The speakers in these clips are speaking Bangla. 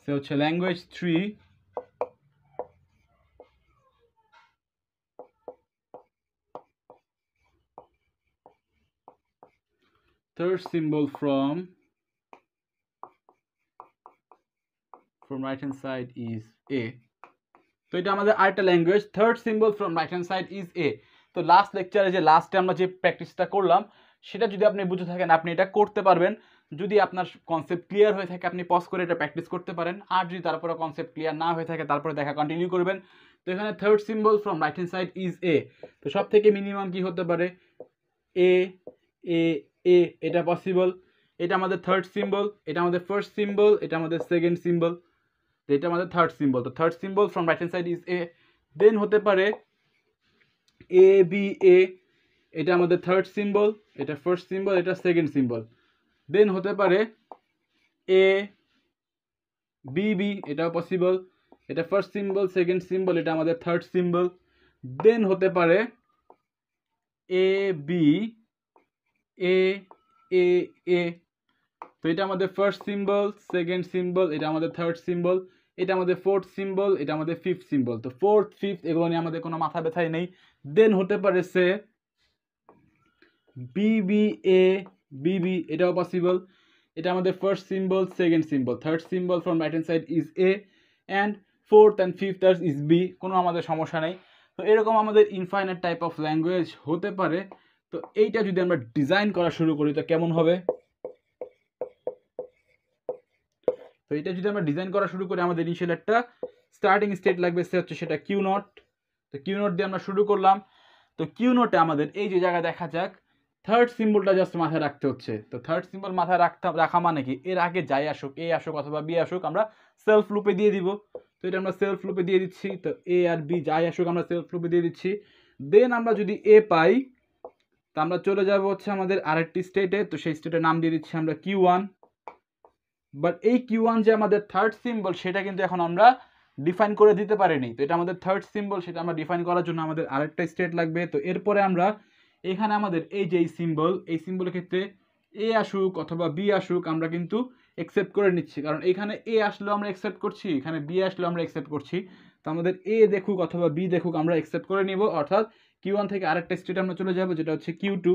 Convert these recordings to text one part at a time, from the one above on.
সে হচ্ছে language 3, third symbol from right hand side is A. তো এটা আমাদের আরেকটা language, third symbol from right hand side is এ। তো লাস্ট লেকচারে যে লাস্টে আমরা যে প্র্যাকটিসটা করলাম সেটা যদি আপনি বুঝে থাকেন আপনি এটা করতে পারবেন। যদি আপনার কনসেপ্ট ক্লিয়ার হয়ে থাকে আপনি পজ করে এটা প্র্যাকটিস করতে পারেন, আর যদি তারপরে কনসেপ্ট ক্লিয়ার না হয়ে থাকে তারপরে দেখা কন্টিনিউ করবেন। তো এখানে third symbol from right hand side is এ। তো সব থেকে মিনিমাম কি হতে পারে? এ এ এ, এটা পসিবল। এটা আমাদের থার্ড সিম্বল, এটা আমাদের ফার্স্ট সিম্বল, এটা আমাদের সেকেন্ড সিম্বল, এটা আমাদের থার্ড সিম্বল। তো third symbol from right hand side is A. Then হতে পারে এ বি এ, এটা আমাদের থার্ড সিম্বল, এটা ফার্স্ট সিম্বল, এটা সেকেন্ড সিম্বল। দেন হতে পারে এ বি বি, এটাও পসিবল, এটা ফার্স্ট সিম্বল, সেকেন্ড সিম্বল, এটা আমাদের থার্ড সিম্বল। দেন হতে পারে এ বি এ এ এ, তো এটা আমাদের ফার্স্ট সিম্বল, সেকেন্ড সিম্বল, এটা আমাদের থার্ড সিম্বল, এটা আমাদের ফোর্থ সিম্বল, এটা আমাদের ফিফথ সিম্বল। তো ফোর্থ ফিফথ এগুলো নিয়ে আমাদের কোনো মাথা ব্যথাই নেই। দেন হতে পারে সে বিবি এ বিবি, এটাও পসিবল, এটা আমাদের first symbol, second symbol, third symbol from right hand side is A, and fourth and fifth is B, কোনো আমাদের সমস্যা নেই। তো এরকম আমাদের ইনফাইনাইট টাইপ অফ ল্যাঙ্গুয়েজ হতে পারে। তো এইটা যদি আমরা ডিজাইন করা শুরু করি তো কেমন হবে? তো এটা যদি আমরা ডিজাইন করা শুরু করি আমাদের ইনিশিয়াল একটা স্টার্টিং স্টেট লাগবে, সে হচ্ছে সেটা কিউ নট। তো কিউ নট দিয়ে আমরা শুরু করলাম। তো কিউ নোটে আমাদের এই যে জায়গায় দেখা যাক থার্ড সিম্বলটা জাস্ট মাথায় রাখতে হচ্ছে। তো থার্ড সিম্বল মাথায় রাখা মানে কি, এর আগে যাই আসুক, এ আসুক অথবা বি আসুক, আমরা সেলফ লুপে দিয়ে দিব। তো এটা আমরা সেলফ লুপে দিয়ে দিচ্ছি। তো এ আর বি যাই আসুক আমরা সেলফ লুপে দিয়ে দিচ্ছি। দেন আমরা যদি এ পাই তো আমরা চলে যাব হচ্ছে আমাদের আরেকটি স্টেটে। তো সেই স্টেটের নাম দিয়ে দিচ্ছি আমরা কিউ ওয়ান। বাট এই কিউ ওয়ান যে আমাদের থার্ড সিম্বল সেটা কিন্তু এখন আমরা ডিফাইন করে দিতে পারিনি। তো এটা আমাদের থার্ড সিম্বল, সেটা আমরা ডিফাইন করার জন্য আমাদের আরেকটা স্টেট লাগবে। তো এরপরে আমরা এখানে আমাদের এই যে এই সিম্বলের ক্ষেত্রে এ আসুক অথবা বি আসুক আমরা কিন্তু অ্যাকসেপ্ট করে নিচ্ছি, কারণ এখানে এ আসলেও আমরা অ্যাকসেপ্ট করছি, এখানে বি আসলেও আমরা অ্যাকসেপ্ট করছি। তো আমাদের এ দেখুক অথবা বি দেখুক আমরা অ্যাকসেপ্ট করে নিব, অর্থাৎ কিউ ওয়ান থেকে আরেকটা স্টেট আমরা চলে যাব যেটা হচ্ছে কিউ টু।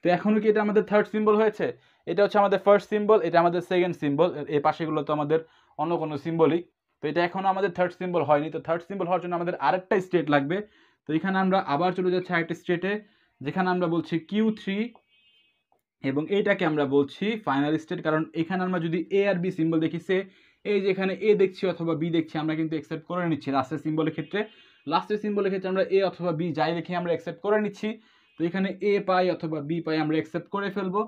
তো এখনও কি এটা আমাদের থার্ড সিম্বল হয়েছে? এটা হচ্ছে আমাদের ফার্স্ট সিম্বল, এটা আমাদের সেকেন্ড সিম্বল, এই পাশেগুলো তো আমাদের অন্য কোনো সিম্বলই। তো এটা এখনও আমাদের থার্ড সিম্বল হয়নি। তো থার্ড সিম্বল হওয়ার জন্য আমাদের আরেকটা স্টেট লাগবে। তো এখানে আমরা আবার চলে যাচ্ছি আরেকটা স্টেটে, যেখানে আমরা বলছি কিউ থ্রি, এবং এইটাকে আমরা বলছি ফাইনাল স্টেট। কারণ এখানে আমরা যদি এ আর বি সিম্বল দেখি, সে এই যে এখানে এ দেখছি অথবা বি দেখছি আমরা কিন্তু অ্যাকসেপ্ট করে নিচ্ছি লাস্টের সিম্বলের ক্ষেত্রে। লাস্টের সিম্বলের ক্ষেত্রে আমরা এ অথবা বি যাই দেখি আমরা অ্যাকসেপ্ট করে নিচ্ছি। তো এখানে এ পাই অথবা বি পাই আমরা অ্যাকসেপ্ট করে ফেলবো।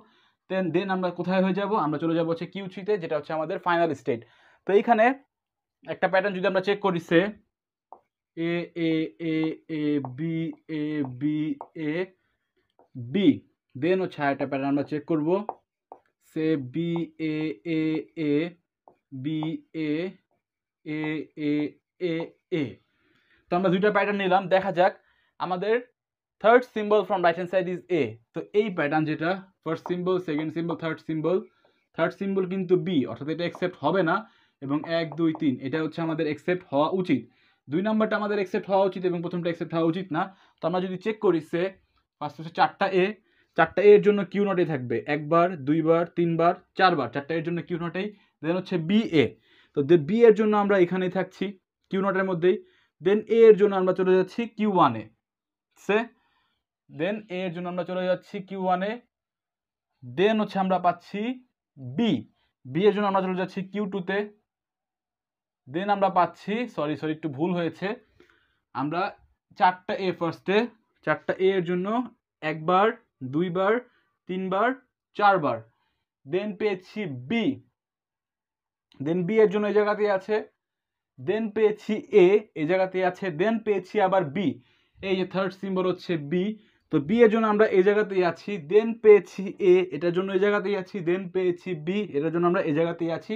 দেন আমরা কোথায় হয়ে যাব? আমরা চলে যাব হচ্ছে কিউ থ্রিতে, যেটা হচ্ছে আমাদের ফাইনাল স্টেট। তো এইখানে একটা প্যাটার্ন যদি আমরা চেক করি, সে এ এ এ এ B A B A B, দেন হচ্ছে একটা প্যাটার্ন আমরা চেক করব, সে B A A A B এ এ এ এ এ। তো আমরা দুইটা প্যাটার্ন নিলাম, দেখা যাক আমাদের third symbol from right hand side is এ। তো এই প্যাটার্ন যেটা first symbol, second symbol, third symbol কিন্তু বি, অর্থাৎ এটা অ্যাকসেপ্ট হবে না। এবং 1 2 3 এটা হচ্ছে আমাদের অ্যাকসেপ্ট হওয়া উচিত। 2 নাম্বারটা আমাদের অ্যাকসেপ্ট হওয়া উচিত এবং প্রথমটা অ্যাকসেপ্ট হওয়া উচিত না। তো আমরা যদি চেক করি, সে ফার্স্ট হচ্ছে চারটা এর জন্য কিউ নটে থাকবে, একবার, দুইবার, তিনবার, চারবার, চারটা এর জন্য কিউ নটেই। দেন হচ্ছে বি এ, তো বি এর জন্য আমরা এখানেই থাকছি কিউ নটের মধ্যেই। দেন এ এর জন্য আমরা চলে যাচ্ছি কিউ ওয়ানে, দেন এ এর জন্য আমরা চলে যাচ্ছি কিউ ওয়ানে। দেন হচ্ছে আমরা পাচ্ছি বি এর জন্য আমরা চলে যাচ্ছি কিউ টুতে। দেন আমরা পাচ্ছি, সরি একটু ভুল হয়েছে, আমরা চারটা এ ফার্স্টে, চারটা এ এর জন্য একবার, দুইবার, তিনবার, চারবার। দেন পেয়েছি বি, দেন বি এর জন্য এই জায়গাতেই আছে। দেন পেয়েছি এ, এই জায়গাতেই আছে। দেন পেয়েছি আবার বি, এই যে থার্ড সিম্বল হচ্ছে বি। তো বি এর জন্য আমরা এই জায়গাতেই আছি। দেন পেয়েছি এ, এটার জন্য এই জায়গাতেই আছি। দেন পেয়েছি বি, এটার জন্য আমরা এই জায়গাতেই আছি।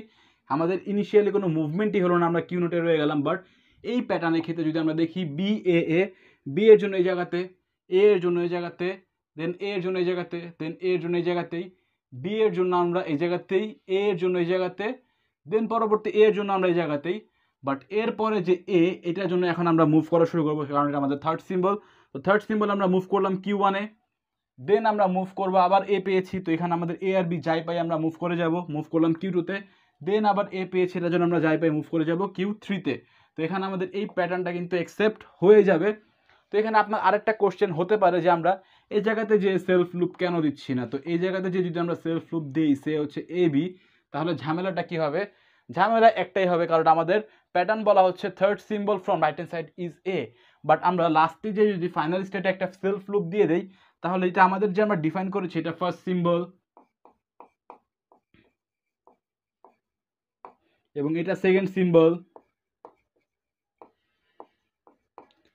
আমাদের ইনিশিয়ালি কোনো মুভমেন্টই হলো না, আমরা কিউ নোটে রয়ে গেলাম। বাট এই প্যাটার্নের ক্ষেত্রে যদি আমরা দেখি বি এর জন্য এই জায়গাতে, এ এর জন্য এই জায়গাতে, দেন এ এর জন্য এই জায়গাতে, দেন এ এর জন্য এই জায়গাতেই, বি এর জন্য আমরা এই জায়গাতেই, এ এর জন্য এই জায়গাতে, দেন পরবর্তী এ এর জন্য আমরা এই জায়গাতেই, বাট এর পরে যে এ, এটার জন্য এখন আমরা মুভ করা শুরু করবো, কারণ এটা আমাদের থার্ড সিম্বল। তো থার্ড সিম্বল আমরা মুভ করলাম Q1-এ, দেন আমরা মুভ করবো আবার এ পেয়েছি, তো এখানে আমাদের এ আর বি যাই পাই আমরা মুভ করে যাব, মুভ করলাম Q2-তে, দেন আবার এ পেয়েছি, এটার জন্য আমরা যাই পাই মুভ করে যাব Q3-তে। তো এখানে আমাদের এই প্যাটার্নটা কিন্তু অ্যাকসেপ্ট হয়ে যাবে। তো এখানে আপনার আরেকটা কোশ্চেন হতে পারে যে আমরা এই জায়গাতে যে সেলফ লুপ কেন দিচ্ছি না। তো এই জায়গাতে যে যদি আমরা সেলফ লুপ দিই, সে হচ্ছে এ বি, তাহলে ঝামেলাটা কি হবে? ঝামেলা একটাই হবে, কারণ আমাদের প্যাটার্ন বলা হচ্ছে third symbol from right hand side is A, but আমরা লাস্টে যে যদি ফাইনাল স্টেটে একটা সেলফ লুপ দিয়ে দেই, তাহলে এটা আমাদের যে আমরা ডিফাইন করেছি এটা ফার্স্ট সিম্বল এবং এটা সেকেন্ড সিম্বল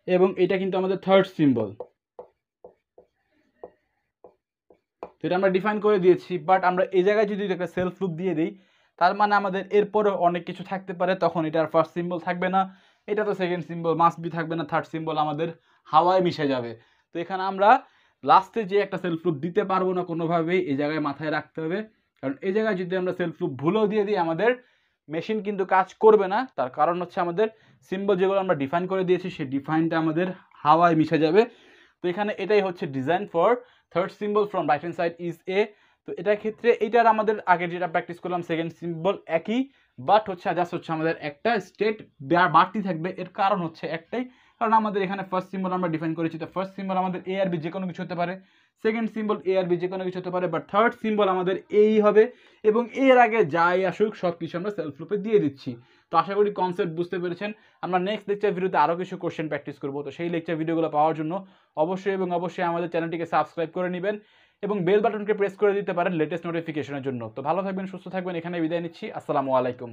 এবং এটা কিন্তু আমাদের থার্ড সিম্বল। তো এটা আমরা ডিফাইন করে দিয়েছি, বাট আমরা এই জায়গায় যদি একটা সেলফ লুপ দিয়ে দিই, তার মানে আমাদের এরপরে অনেক কিছু থাকতে পারে, তখন এটার ফার্স্ট সিম্বল থাকবে না, এটা তো সেকেন্ড সিম্বল মাস্ট বি থাকবে না, থার্ড সিম্বল আমাদের হাওয়ায় মিশে যাবে। তো এখানে আমরা লাস্টে যে একটা সেলফ লুপ দিতে পারবো না কোনোভাবেই, এই জায়গায় মাথায় রাখতে হবে, কারণ এই জায়গায় যদি আমরা সেলফ লুপ ভুলেও দিয়ে দিই, আমাদের মেশিন কিন্তু কাজ করবে না। তার কারণ হচ্ছে আমাদের সিম্বল যেগুলো আমরা ডিফাইন করে দিয়েছি, সেই ডিফাইনটা আমাদের হাওয়ায় মিশে যাবে। তো এখানে এটাই হচ্ছে design for third symbol from right hand side is এ। তো এটার ক্ষেত্রে এইটার আমাদের আগে যেটা প্র্যাকটিস করলাম সেকেন্ড সিম্বল একই, বাট হচ্ছে জাস্ট হচ্ছে আমাদের একটা স্টেট বাড়তি থাকবে। এর কারণ হচ্ছে একটাই, কারণ আমাদের এখানে ফার্স্ট সিম্বল আমরা ডিফাইন করেছি, তো ফার্স্ট সিম্বল আমাদের এ আর বি যে কোনো কিছু হতে পারে, সেকেন্ড সিম্বল এ আর বি যে কোনো কিছু হতে পারে, বাট থার্ড সিম্বল আমাদের এই হবে, এবং এর আগে যাই আসুক সব কিছু আমরা সেলফ লুপে দিয়ে দিচ্ছি। তো আশা করি কনসেপ্ট বুঝতে পেরেছেন। আমরা নেক্সট লেকচার ভিডিওতে আরও কিছু কোশ্চেন প্র্যাকটিস করবো। তো সেই লেকচার ভিডিওগুলো পাওয়ার জন্য অবশ্যই এবং অবশ্যই আমাদের চ্যানেলটিকে সাবস্ক্রাইব করে নেবেন এবং বেল বাটনকে প্রেস করে দিতে পারেন লেটেস্ট নোটিফিকেশনের জন্য। তো ভালো থাকবেন, সুস্থ থাকবেন, এখানে বিদায় নিচ্ছি। আসসালামু আলাইকুম।